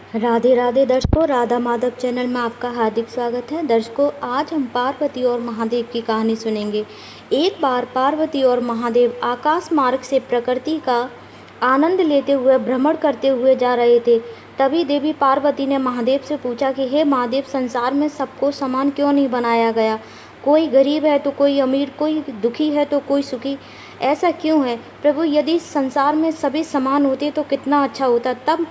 राधे राधे दर्शकों, राधा माधव चैनल में आपका हार्दिक स्वागत है। दर्शकों, आज हम पार्वती और महादेव की कहानी सुनेंगे। एक बार पार्वती और महादेव आकाश मार्ग से प्रकृति का आनंद लेते हुए भ्रमण करते हुए जा रहे थे। तभी देवी पार्वती ने महादेव से पूछा कि हे महादेव, संसार में सबको समान क्यों नहीं बनाया गया? कोई गरीब है तो कोई अमीर, कोई दुखी है तो कोई सुखी, ऐसा क्यों है? प्रभु, यदि संसार में सभी समान होते तो कितना अच्छा होता। तब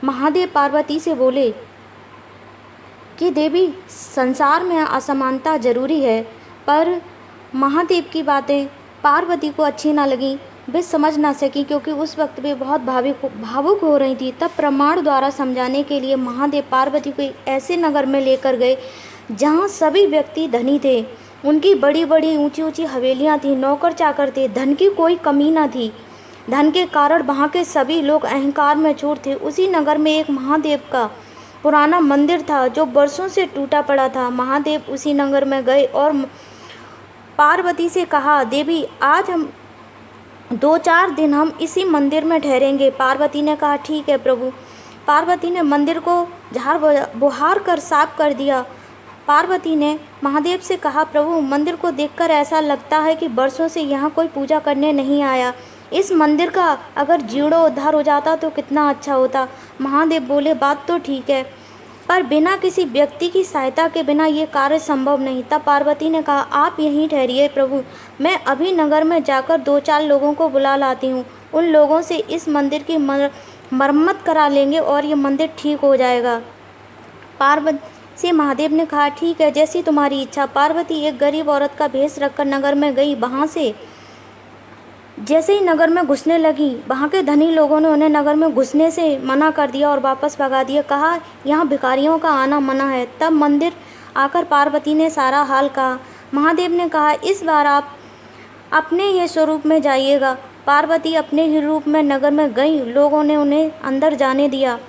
महादेव पार्वती से बोले कि देवी, संसार में असमानता जरूरी है। पर महादेव की बातें पार्वती को अच्छी ना लगी, वे समझ ना सकी, क्योंकि उस वक्त वे बहुत भावुक हो रही थी। तब प्रमाण द्वारा समझाने के लिए महादेव पार्वती को एक ऐसे नगर में लेकर गए जहाँ सभी व्यक्ति धनी थे। उनकी बड़ी बड़ी ऊंची ऊंची हवेलियाँ थीं, नौकर चाकर थे, धन की कोई कमी ना थी। धन के कारण वहाँ के सभी लोग अहंकार में चूर थे। उसी नगर में एक महादेव का पुराना मंदिर था जो वर्षों से टूटा पड़ा था। महादेव उसी नगर में गए और पार्वती से कहा, देवी, आज हम 2-4 दिन हम इसी मंदिर में ठहरेंगे। पार्वती ने कहा, ठीक है प्रभु। पार्वती ने मंदिर को झाड़ बुहार कर साफ कर दिया। पार्वती ने महादेव से कहा, प्रभु, मंदिर को देखकर ऐसा लगता है कि वर्षों से यहाँ कोई पूजा करने नहीं आया। इस मंदिर का अगर जीर्णोद्धार हो जाता तो कितना अच्छा होता। महादेव बोले, बात तो ठीक है, पर बिना किसी व्यक्ति की सहायता के बिना ये कार्य संभव नहीं। तब पार्वती ने कहा, आप यहीं ठहरिए प्रभु, मैं अभी नगर में जाकर 2-4 लोगों को बुला लाती हूँ। उन लोगों से इस मंदिर की मरम्मत करा लेंगे और ये मंदिर ठीक हो जाएगा। पार्वती से महादेव ने कहा, ठीक है, जैसी तुम्हारी इच्छा। पार्वती एक गरीब औरत का भेष रखकर नगर में गई। वहाँ से जैसे ही नगर में घुसने लगी, वहाँ के धनी लोगों ने उन्हें नगर में घुसने से मना कर दिया और वापस भगा दिया। कहा, यहाँ भिखारियों का आना मना है। तब मंदिर आकर पार्वती ने सारा हाल कहा। महादेव ने कहा, इस बार आप अपने ही स्वरूप में जाइएगा। पार्वती अपने ही रूप में नगर में गई। लोगों ने उन्हें अंदर जाने दिया।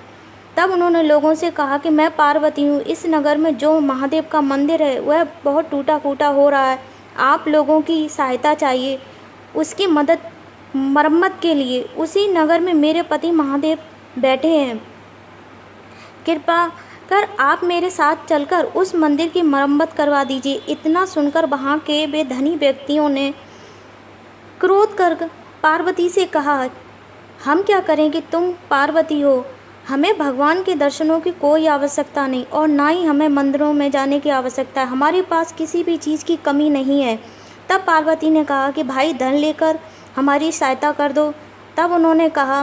तब उन्होंने लोगों से कहा कि मैं पार्वती हूँ। इस नगर में जो महादेव का मंदिर है वह बहुत टूटा फूटा हो रहा है। आप लोगों की सहायता चाहिए उसकी मरम्मत के लिए। उसी नगर में मेरे पति महादेव बैठे हैं। कृपा कर आप मेरे साथ चलकर उस मंदिर की मरम्मत करवा दीजिए। इतना सुनकर वहाँ के वे धनी व्यक्तियों ने क्रोध कर पार्वती से कहा, हम क्या करेंगे? तुम पार्वती हो, हमें भगवान के दर्शनों की कोई आवश्यकता नहीं और ना ही हमें मंदिरों में जाने की आवश्यकता है। हमारे पास किसी भी चीज़ की कमी नहीं है। तब पार्वती ने कहा कि भाई, धन लेकर हमारी सहायता कर दो। तब उन्होंने कहा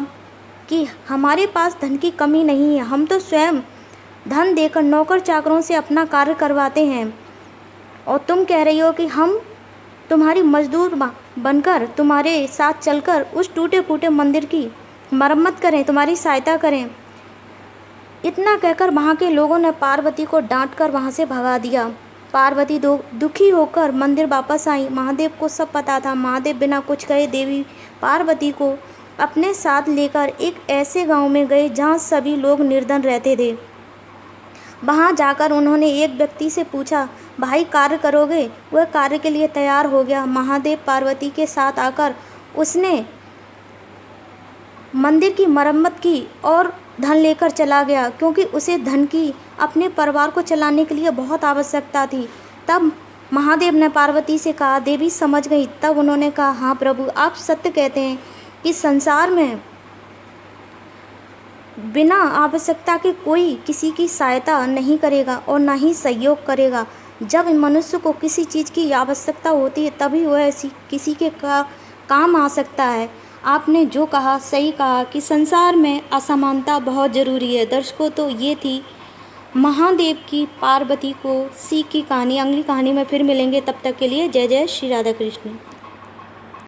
कि हमारे पास धन की कमी नहीं है, हम तो स्वयं धन देकर नौकर चाकरों से अपना कार्य करवाते हैं, और तुम कह रही हो कि हम तुम्हारी मजदूर बनकर तुम्हारे साथ चलकर उस टूटे फूटे मंदिर की मरम्मत करें, तुम्हारी सहायता करें। इतना कहकर वहाँ के लोगों ने पार्वती को डांटकर वहाँ से भगा दिया। पार्वती दुखी होकर मंदिर वापस आई। महादेव को सब पता था। महादेव बिना कुछ कहे देवी पार्वती को अपने साथ लेकर एक ऐसे गांव में गए जहां सभी लोग निर्धन रहते थे। वहां जाकर उन्होंने एक व्यक्ति से पूछा, भाई, कार्य करोगे? वह कार्य के लिए तैयार हो गया। महादेव पार्वती के साथ आकर उसने मंदिर की मरम्मत की और धन लेकर चला गया, क्योंकि उसे धन की अपने परिवार को चलाने के लिए बहुत आवश्यकता थी। तब महादेव ने पार्वती से कहा, देवी समझ गई। तब उन्होंने कहा, हाँ प्रभु, आप सत्य कहते हैं कि संसार में बिना आवश्यकता के कोई किसी की सहायता नहीं करेगा और ना ही सहयोग करेगा। जब मनुष्य को किसी चीज़ की आवश्यकता होती है तभी वह किसी के काम आ सकता है। आपने जो कहा सही कहा कि संसार में असमानता बहुत ज़रूरी है। दर्शकों, तो ये थी महादेव की पार्वती को सीख की कहानी। अगली कहानी में फिर मिलेंगे, तब तक के लिए जय जय श्री राधा कृष्ण।